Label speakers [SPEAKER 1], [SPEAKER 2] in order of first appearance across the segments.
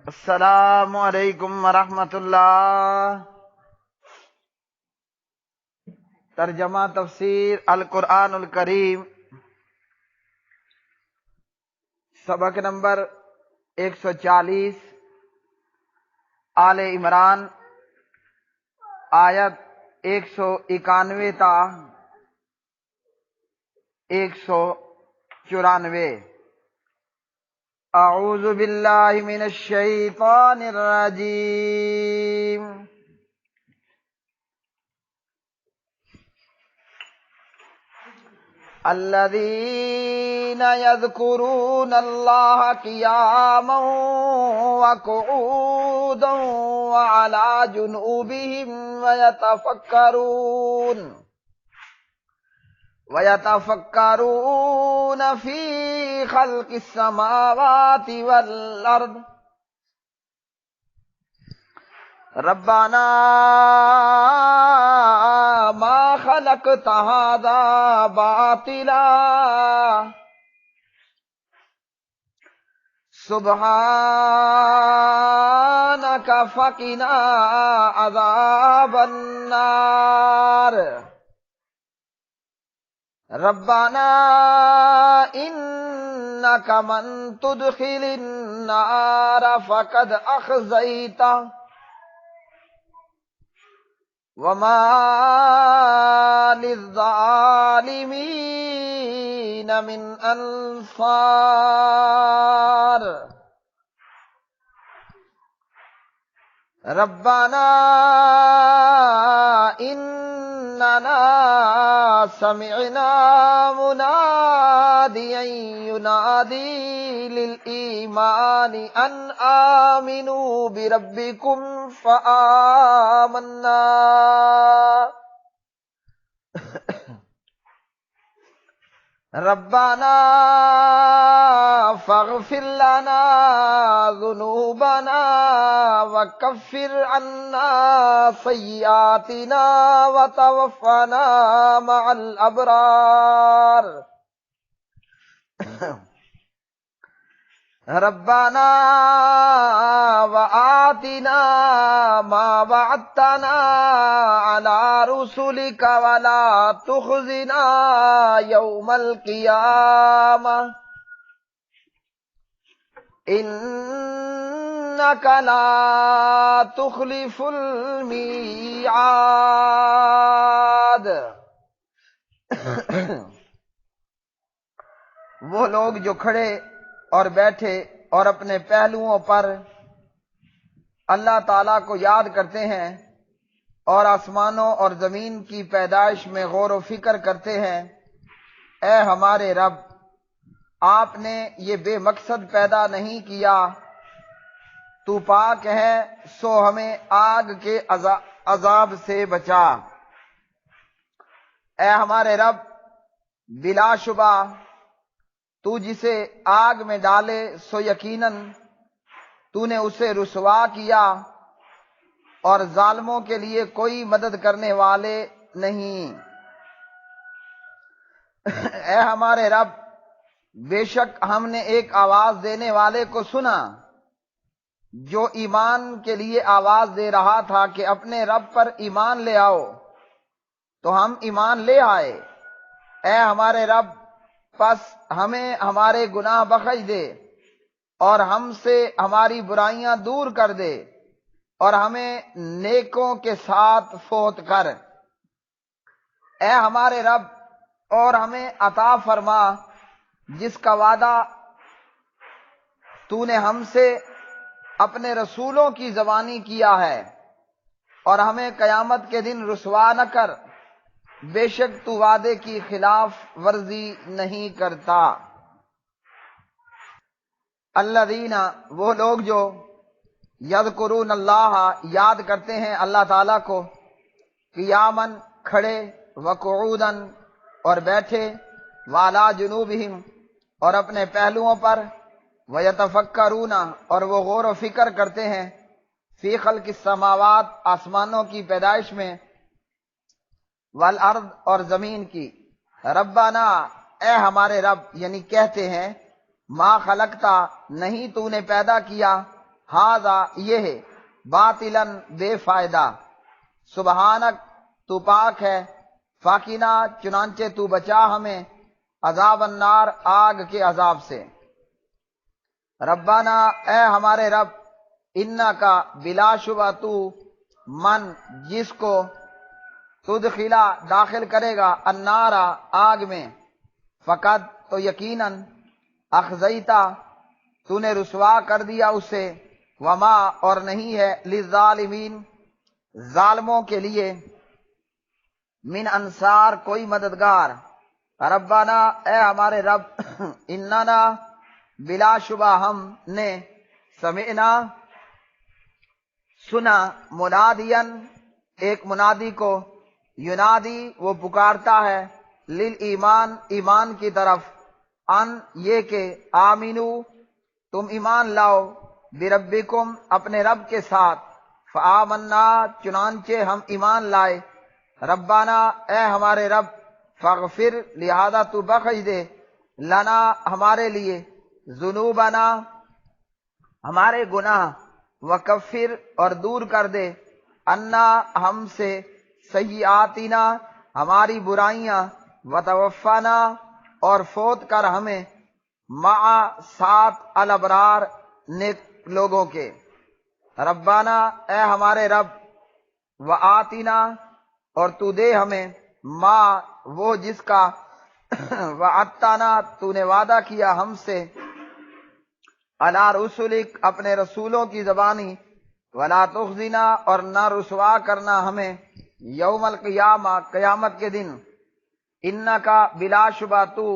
[SPEAKER 1] السلام علیکم ورحمۃ اللہ۔ ترجمہ تفسیر القرآن الکریم، سبق نمبر 140، آل عمران، آیت 191 تا 194۔ اعوذ باللہ من الشیطان الرجیم۔ الذین یذکرون اللہ قیاما وقعودا وعلی جنوبہم ويتفكرون في خلق السماوات والأرض ربنا ما خلقت هذا باطلا سبحانك فقنا عذاب النار ربنا انك من تدخل النار فقد اخزيته وما للظالمين من انصار ربنا اننا سمعنا مناديا ينادي للإيمان أن آمنوا بربكم فآمنا ربنا فاغفر لنا ذنوبنا وكفر عنا سيئاتنا وتوفنا مع الأبرار ربنا وآتنا ما وعدتنا على رسلك ولا تخزنا يوم القيامة إنك لا تخلف الميعاد۔ وہ لوگ جو کھڑے اور بیٹھے اور اپنے پہلوؤں پر اللہ تعالیٰ کو یاد کرتے ہیں اور آسمانوں اور زمین کی پیدائش میں غور و فکر کرتے ہیں، اے ہمارے رب، آپ نے یہ بے مقصد پیدا نہیں کیا، تو پاک ہے، سو ہمیں آگ کے عذاب سے بچا۔ اے ہمارے رب، بلا شبہ تو جسے آگ میں ڈالے سو یقیناً تو نے اسے رسوا کیا، اور ظالموں کے لیے کوئی مدد کرنے والے نہیں۔ اے ہمارے رب، بے شک ہم نے ایک آواز دینے والے کو سنا جو ایمان کے لیے آواز دے رہا تھا کہ اپنے رب پر ایمان لے آؤ، تو ہم ایمان لے آئے۔ اے ہمارے رب، پس ہمیں ہمارے گناہ بخش دے اور ہم سے ہماری برائیاں دور کر دے، اور ہمیں نیکوں کے ساتھ فوت کر۔ اے ہمارے رب، اور ہمیں عطا فرما جس کا وعدہ تو نے ہم سے اپنے رسولوں کی زبانی کیا ہے، اور ہمیں قیامت کے دن رسوا نہ کر، بے شک تو وعدے کی خلاف ورزی نہیں کرتا۔ الذین، وہ لوگ جو یذکرون اللہ، یاد کرتے ہیں اللہ تعالیٰ کو، قیاماً، کھڑے، وقعوداً، اور بیٹھے، وعلی جنوبہم، اور اپنے پہلوؤں پر، ویتفکرون، اور وہ غور و فکر کرتے ہیں، فی خلق السماوات، آسمانوں کی پیدائش میں، والارض، اور زمین کی، ربنا، اے ہمارے رب، یعنی کہتے ہیں، ما خلقتا، نہیں تو نے پیدا کیا، ہاذا یہ ہے، باطلاً بے فائدہ، سبحانک تو پاک ہے، فاقینا چنانچہ تو بچا ہمیں، عذاب النار آگ کے عذاب سے۔ ربنا اے ہمارے رب، انکا بلا شبہ تو من جس کو تدخلا داخل کرے گا النار آگ میں، فقط تو یقیناً اخزیتا تو نے رسوا کر دیا اسے، وما اور نہیں ہے للظالمین ظالموں کے لیے من انصار کوئی مددگار۔ ربنا اے ہمارے رب، اننا بلا شبہ ہم نے سمعنا سنا منادین ایک منادی کو، ینادی وہ پکارتا ہے، للایمان ایمان کی طرف، ان یہ کہ آمینو تم ایمان لاؤ، بربکم اپنے رب کے ساتھ، فآمنا چنانچہ ہم ایمان لائے، ربنا اے ہمارے رب، فاغفر لہذا تو بخش دے، لنا ہمارے لیے، ذنوبنا ہمارے گناہ، وکفر اور دور کر دے، انا ہم سے، سیئاتنا ہماری برائیاں، وتوفنا اور فوت کر ہمیں، مع ساتھ الابرار نیک لوگوں کے۔ ربنا اے ہمارے رب، وآتنا اور تو دے ہمیں، ما وہ جس کا، وعدتنا تو نے وعدہ کیا ہم سے، علی رسولک اپنے رسولوں کی زبانی، ولا تخزنا اور نہ رسوا کرنا ہمیں، یوم القیامہ قیامت کے دن، انکا بلا شبہ تو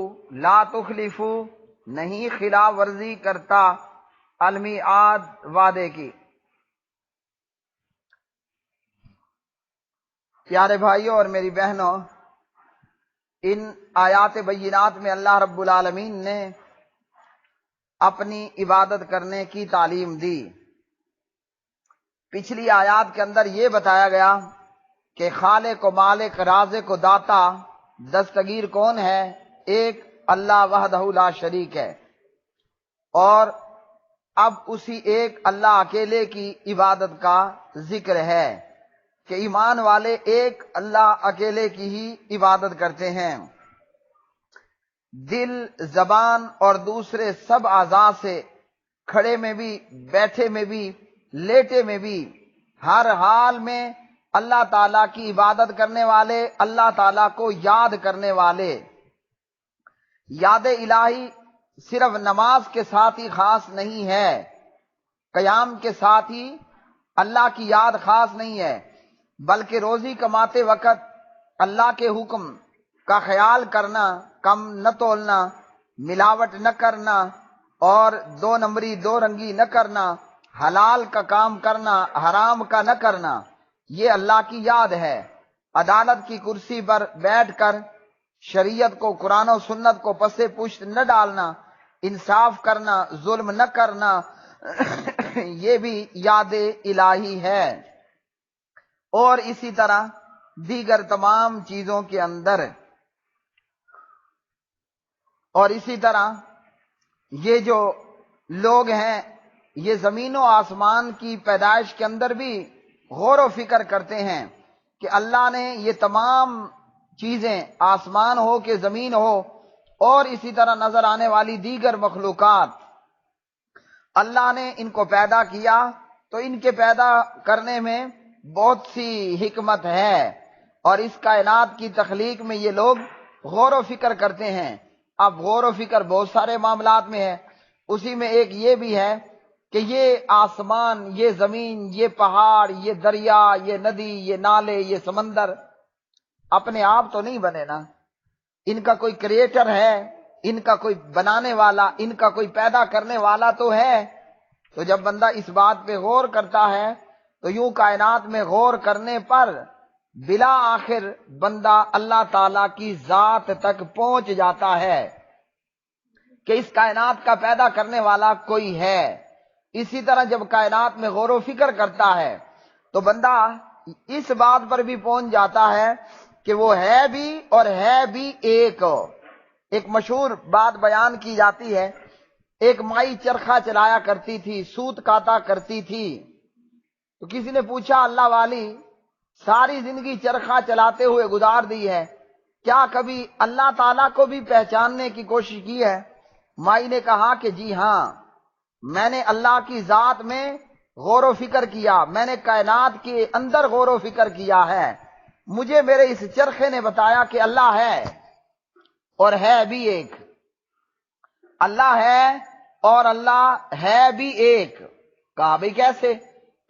[SPEAKER 1] لا تخلفو نہیں خلاف ورزی کرتا، المیعاد وعدے کی۔ پیارے بھائیوں اور میری بہنوں، ان آیات بینات میں اللہ رب العالمین نے اپنی عبادت کرنے کی تعلیم دی۔ پچھلی آیات کے اندر یہ بتایا گیا کہ خالق و مالک، رازق و داتا، دستگیر کون ہے؟ ایک اللہ وحدہ لا شریک ہے، اور اب اسی ایک اللہ اکیلے کی عبادت کا ذکر ہے کہ ایمان والے ایک اللہ اکیلے کی ہی عبادت کرتے ہیں، دل، زبان اور دوسرے سب اعضاء سے، کھڑے میں بھی، بیٹھے میں بھی، لیٹے میں بھی، ہر حال میں اللہ تعالیٰ کی عبادت کرنے والے، اللہ تعالیٰ کو یاد کرنے والے۔ یاد الہی صرف نماز کے ساتھ ہی خاص نہیں ہے، قیام کے ساتھ ہی اللہ کی یاد خاص نہیں ہے، بلکہ روزی کماتے وقت اللہ کے حکم کا خیال کرنا، کم نہ تولنا، ملاوٹ نہ کرنا، اور دو نمبری دو رنگی نہ کرنا، حلال کا کام کرنا، حرام کا نہ کرنا، یہ اللہ کی یاد ہے۔ عدالت کی کرسی پر بیٹھ کر شریعت کو، قرآن و سنت کو پس پشت نہ ڈالنا، انصاف کرنا، ظلم نہ کرنا، یہ بھی یاد الہی ہے۔ اور اسی طرح دیگر تمام چیزوں کے اندر، اور اسی طرح یہ جو لوگ ہیں یہ زمین و آسمان کی پیدائش کے اندر بھی غور و فکر کرتے ہیں کہ اللہ نے یہ تمام چیزیں، آسمان ہو کہ زمین ہو، اور اسی طرح نظر آنے والی دیگر مخلوقات، اللہ نے ان کو پیدا کیا، تو ان کے پیدا کرنے میں بہت سی حکمت ہے، اور اس کائنات کی تخلیق میں یہ لوگ غور و فکر کرتے ہیں۔ اب غور و فکر بہت سارے معاملات میں ہے، اسی میں ایک یہ بھی ہے کہ یہ آسمان، یہ زمین، یہ پہاڑ، یہ دریا، یہ ندی، یہ نالے، یہ سمندر اپنے آپ تو نہیں بنے نا، ان کا کوئی کریٹر ہے، ان کا کوئی بنانے والا، ان کا کوئی پیدا کرنے والا تو ہے۔ تو جب بندہ اس بات پہ غور کرتا ہے تو یوں کائنات میں غور کرنے پر بلا آخر بندہ اللہ تعالیٰ کی ذات تک پہنچ جاتا ہے کہ اس کائنات کا پیدا کرنے والا کوئی ہے۔ اسی طرح جب کائنات میں غور و فکر کرتا ہے تو بندہ اس بات پر بھی پہنچ جاتا ہے کہ وہ ہے بھی اور ہے بھی ایک۔ ایک مشہور بات بیان کی جاتی ہے، ایک مائی چرخہ چلایا کرتی تھی، سوت کاتا کرتی تھی۔ تو کسی نے پوچھا اللہ والی ساری زندگی چرخہ چلاتے ہوئے گزار دی ہے، کیا کبھی اللہ تعالیٰ کو بھی پہچاننے کی کوشش کی ہے؟ مائی نے کہا کہ جی ہاں، میں نے اللہ کی ذات میں غور و فکر کیا، میں نے کائنات کے اندر غور و فکر کیا ہے، مجھے میرے اس چرخے نے بتایا کہ اللہ ہے اور ہے بھی ایک، اللہ ہے اور اللہ ہے بھی ایک۔ کہا بھئی کیسے؟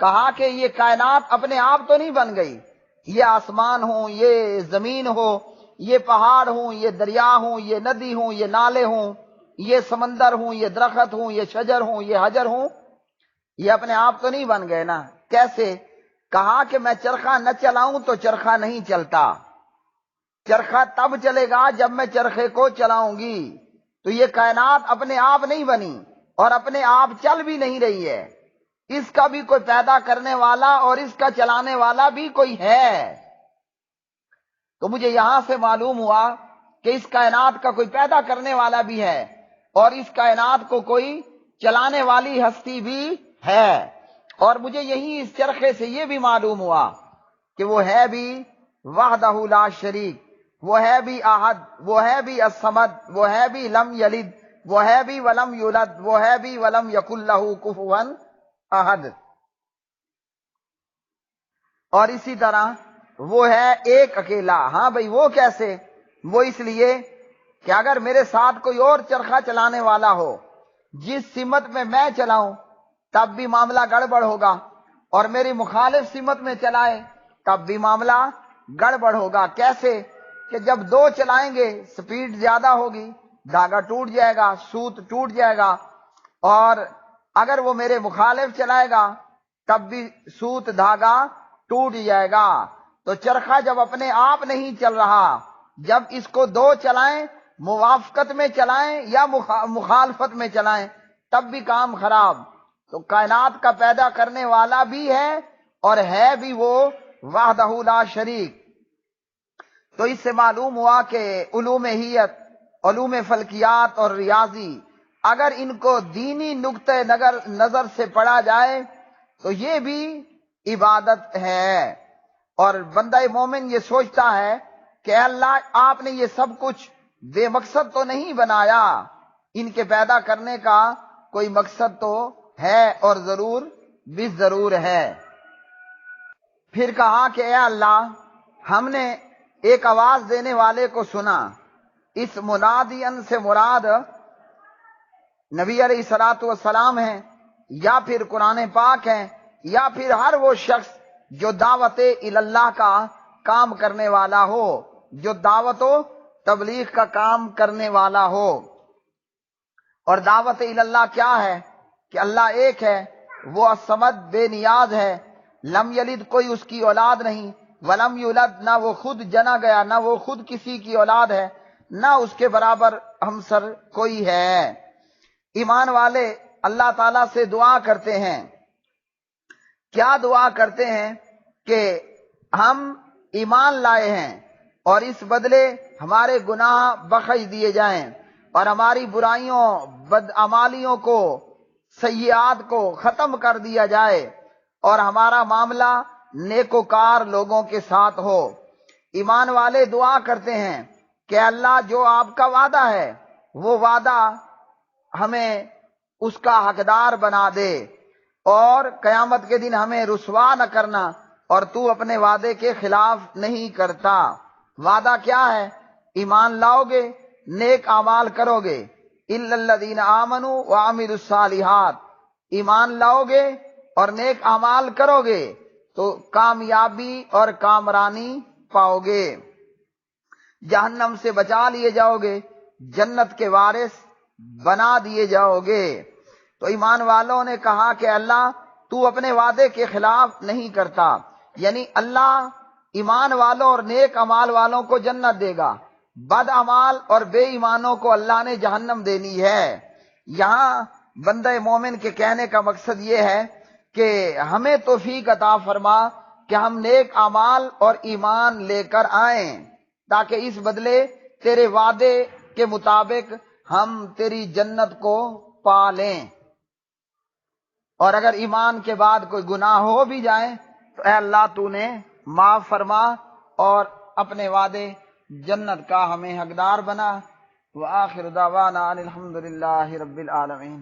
[SPEAKER 1] کہا کہ یہ کائنات اپنے آپ تو نہیں بن گئی، یہ آسمان ہوں، یہ زمین ہو، یہ پہاڑ ہوں، یہ دریا ہوں، یہ ندی ہوں، یہ نالے ہوں، یہ سمندر ہوں، یہ درخت ہوں، یہ شجر ہوں، یہ حجر ہوں، یہ اپنے آپ تو نہیں بن گئے نا۔ کیسے؟ کہا کہ میں چرخہ نہ چلاؤں تو چرخہ نہیں چلتا، چرخہ تب چلے گا جب میں چرخے کو چلاؤں گی۔ تو یہ کائنات اپنے آپ نہیں بنی اور اپنے آپ چل بھی نہیں رہی ہے، اس کا بھی کوئی پیدا کرنے والا اور اس کا چلانے والا بھی کوئی ہے۔ تو مجھے یہاں سے معلوم ہوا کہ اس کائنات کا کوئی پیدا کرنے والا بھی ہے اور اس کائنات کو کوئی چلانے والی ہستی بھی ہے۔ اور مجھے یہی اس چرخے سے یہ بھی معلوم ہوا کہ وہ ہے بھی وحدہ لا شریک، وہ ہے بھی احد، وہ ہے بھی الصمد، وہ ہے بھی لم یلد، وہ ہے بھی ولم یولد، وہ ہے بھی ولم یکن لہ کفوا احد۔ اور اسی طرح وہ ہے ایک اکیلا۔ ہاں بھئی وہ کیسے؟ وہ اس لیے کہ اگر میرے ساتھ کوئی اور چرخہ چلانے والا ہو، جس سمت میں میں چلاؤں تب بھی معاملہ گڑبڑ ہوگا، اور میری مخالف سمت میں چلائے تب بھی معاملہ گڑبڑ ہوگا۔ کیسے؟ کہ جب دو چلائیں گے سپیڈ زیادہ ہوگی، دھاگا ٹوٹ جائے گا، سوت ٹوٹ جائے گا، اور اگر وہ میرے مخالف چلائے گا تب بھی سوت دھاگا ٹوٹ جائے گا۔ تو چرخہ جب اپنے آپ نہیں چل رہا، جب اس کو دو چلائیں، موافقت میں چلائیں یا مخالفت میں چلائیں، تب بھی کام خراب۔ تو کائنات کا پیدا کرنے والا بھی ہے اور ہے بھی وہ وحدہ لا شریک۔ تو اس سے معلوم ہوا کہ علوم حیت، علوم فلکیات اور ریاضی اگر ان کو دینی نقطہ نظر سے پڑھا جائے تو یہ بھی عبادت ہے۔ اور بندہ مومن یہ سوچتا ہے کہ اللہ آپ نے یہ سب کچھ بے مقصد تو نہیں بنایا، ان کے پیدا کرنے کا کوئی مقصد تو ہے اور ضرور بھی ضرور ہے۔ پھر کہا کہ اے اللہ، ہم نے ایک آواز دینے والے کو سنا۔ اس منادین سے مراد نبی علیہ الصلوۃ والسلام ہیں یا پھر قرآن پاک ہیں یا پھر ہر وہ شخص جو دعوت اللہ کا کام کرنے والا ہو، جو دعوت و تبلیغ کا کام کرنے والا ہو۔ اور دعوت اللہ کیا ہے؟ کہ اللہ ایک ہے، وہ الصمد بے نیاز ہے، لم یلد کوئی اس کی اولاد نہیں، ولم یولد نہ وہ خود جنا گیا، نہ وہ خود کسی کی اولاد ہے، نہ اس کے برابر ہمسر کوئی ہے۔ ایمان والے اللہ تعالیٰ سے دعا کرتے ہیں، کیا دعا کرتے ہیں؟ کہ ہم ایمان لائے ہیں اور اس بدلے ہمارے گناہ بخش دیے جائیں اور ہماری برائیوں، بدعمالیوں کو، سیئات کو ختم کر دیا جائے اور ہمارا معاملہ نیکوکار لوگوں کے ساتھ ہو۔ ایمان والے دعا کرتے ہیں کہ اللہ جو آپ کا وعدہ ہے وہ وعدہ ہمیں اس کا حقدار بنا دے اور قیامت کے دن ہمیں رسوا نہ کرنا، اور تو اپنے وعدے کے خلاف نہیں کرتا۔ وعدہ کیا ہے؟ ایمان لاؤ گے، نیک اعمال کرو گے، الا الذین آمنوا وعملوا الصالحات، ایمان لاؤ گے اور نیک اعمال کرو گے تو کامیابی اور کامرانی پاؤ گے، جہنم سے بچا لیے جاؤ گے، جنت کے وارث بنا دیے جاؤ گے۔ تو ایمان والوں نے کہا کہ اللہ تو اپنے وعدے کے خلاف نہیں کرتا، یعنی اللہ ایمان والوں اور نیک اعمال والوں کو جنت دے گا، بد اعمال اور بے ایمانوں کو اللہ نے جہنم دینی ہے۔ یہاں بندہ مومن کے کہنے کا مقصد یہ ہے کہ ہمیں توفیق عطا فرما کہ ہم نیک اعمال اور ایمان لے کر آئیں، تاکہ اس بدلے تیرے وعدے کے مطابق ہم تیری جنت کو پا لیں، اور اگر ایمان کے بعد کوئی گناہ ہو بھی جائیں تو اے اللہ تو نے معاف فرما اور اپنے وعدے جنت کا ہمیں حقدار بنا۔ وآخر دعوانا ان الحمد للہ رب العالمین۔